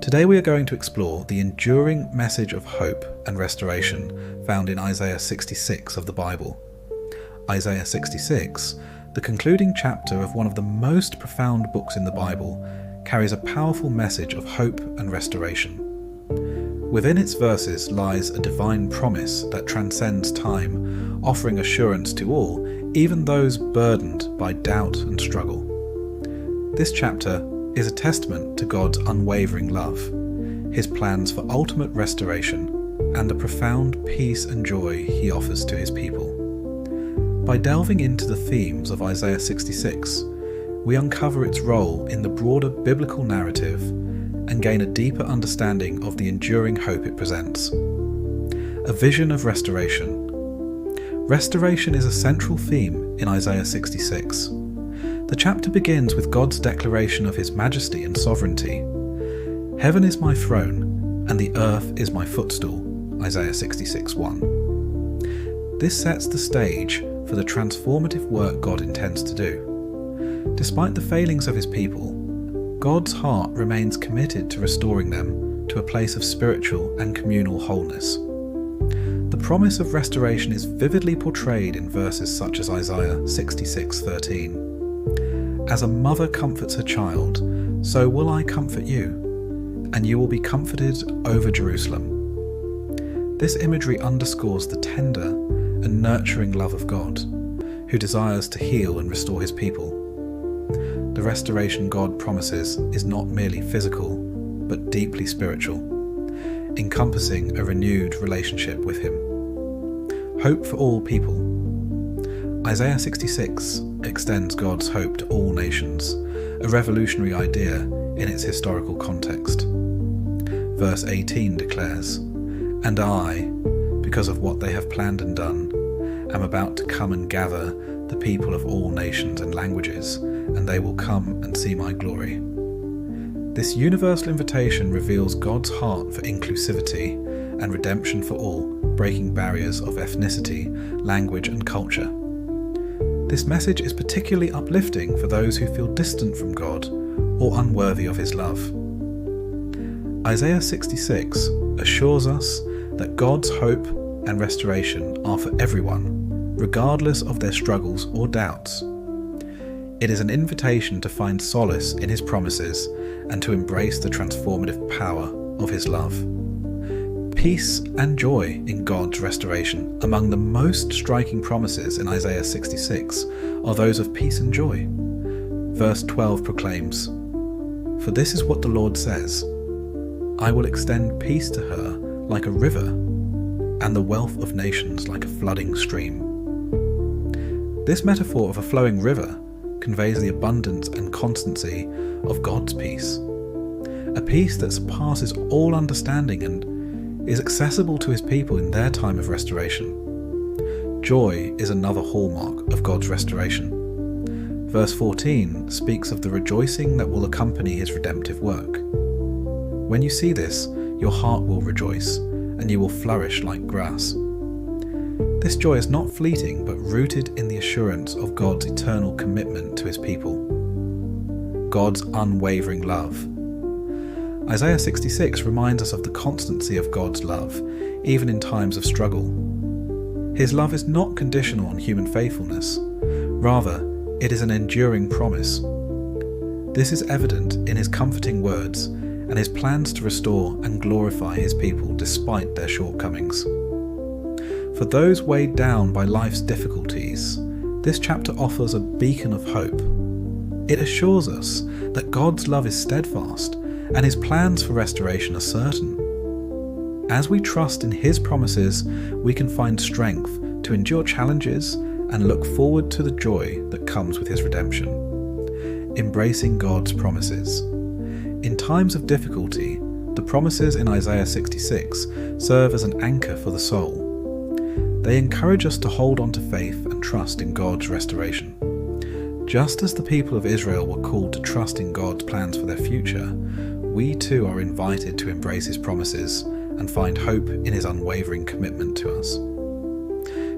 Today we are going to explore the enduring message of hope and restoration found in Isaiah 66 of the Bible. Isaiah 66, the concluding chapter of one of the most profound books in the Bible, carries a powerful message of hope and restoration. Within its verses lies a divine promise that transcends time, offering assurance to all, even those burdened by doubt and struggle. This chapter is a testament to God's unwavering love, His plans for ultimate restoration, and the profound peace and joy He offers to His people. By delving into the themes of Isaiah 66, we uncover its role in the broader biblical narrative and gain a deeper understanding of the enduring hope it presents. A vision of restoration. Restoration is a central theme in Isaiah 66. The chapter begins with God's declaration of His majesty and sovereignty. Heaven is my throne, and the earth is my footstool, Isaiah 66:1. This sets the stage for the transformative work God intends to do. Despite the failings of His people, God's heart remains committed to restoring them to a place of spiritual and communal wholeness. The promise of restoration is vividly portrayed in verses such as Isaiah 66:13. As a mother comforts her child, so will I comfort you, and you will be comforted over Jerusalem. This imagery underscores the tender and nurturing love of God, who desires to heal and restore His people. The restoration God promises is not merely physical, but deeply spiritual, encompassing a renewed relationship with Him. Hope for all people. Isaiah 66 extends God's hope to all nations, a revolutionary idea in its historical context. Verse 18 declares, "And I, because of what they have planned and done, am about to come and gather the people of all nations and languages, and they will come and see my glory." This universal invitation reveals God's heart for inclusivity and redemption for all, breaking barriers of ethnicity, language, and culture. This message is particularly uplifting for those who feel distant from God or unworthy of His love. Isaiah 66 assures us that God's hope and restoration are for everyone, regardless of their struggles or doubts. It is an invitation to find solace in His promises and to embrace the transformative power of His love. Peace and joy in God's restoration. Among the most striking promises in Isaiah 66 are those of peace and joy. Verse 12 proclaims, "For this is what the Lord says, I will extend peace to her like a river, and the wealth of nations like a flooding stream." This metaphor of a flowing river conveys the abundance and constancy of God's peace, a peace that surpasses all understanding and is accessible to His people in their time of restoration. Joy is another hallmark of God's restoration. Verse 14 speaks of the rejoicing that will accompany His redemptive work. When you see this, your heart will rejoice, and you will flourish like grass. This joy is not fleeting, but rooted in the assurance of God's eternal commitment to His people. God's unwavering love. Isaiah 66 reminds us of the constancy of God's love, even in times of struggle. His love is not conditional on human faithfulness. Rather, it is an enduring promise. This is evident in His comforting words and His plans to restore and glorify His people despite their shortcomings. For those weighed down by life's difficulties, this chapter offers a beacon of hope. It assures us that God's love is steadfast and His plans for restoration are certain. As we trust in His promises, we can find strength to endure challenges and look forward to the joy that comes with His redemption. Embracing God's promises. In times of difficulty, the promises in Isaiah 66 serve as an anchor for the soul. They encourage us to hold on to faith and trust in God's restoration. Just as the people of Israel were called to trust in God's plans for their future, we too are invited to embrace His promises and find hope in His unwavering commitment to us.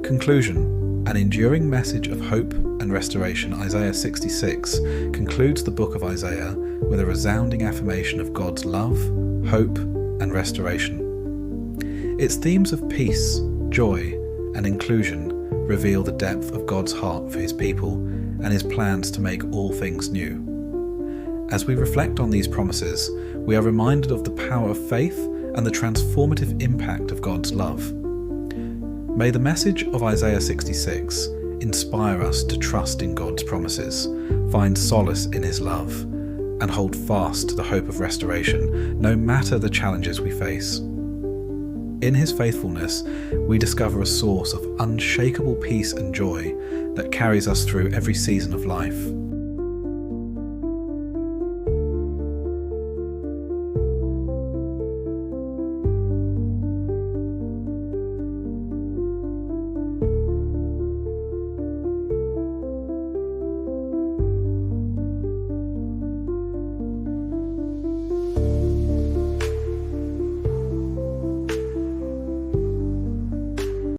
Conclusion. An enduring message of hope and restoration. Isaiah 66 concludes the book of Isaiah with a resounding affirmation of God's love, hope, and restoration. Its themes of peace, joy, and inclusion reveal the depth of God's heart for his people and his plans to make all things new. As we reflect on these promises, we are reminded of the power of faith and the transformative impact of God's love. May the message of Isaiah 66 inspire us to trust in God's promises, find solace in his love, and hold fast to the hope of restoration, no matter the challenges we face. In his faithfulness, we discover a source of unshakable peace and joy that carries us through every season of life.